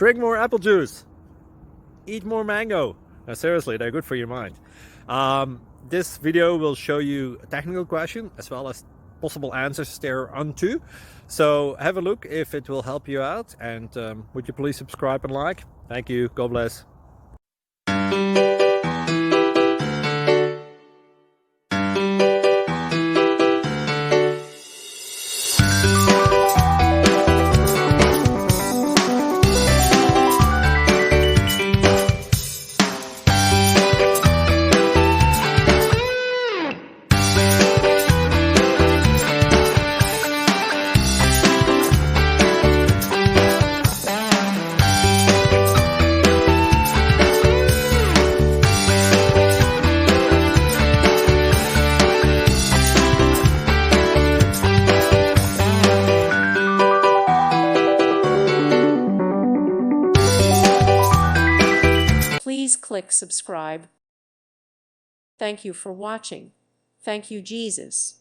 Drink more apple juice. Eat more mango. No, seriously, they're good for your mind. This video will show you a technical question as well as possible answers thereunto. So have a look if it will help you out, and would you please subscribe and like? Thank you. God bless. Please click subscribe. Thank you for watching. Thank you, Jesus.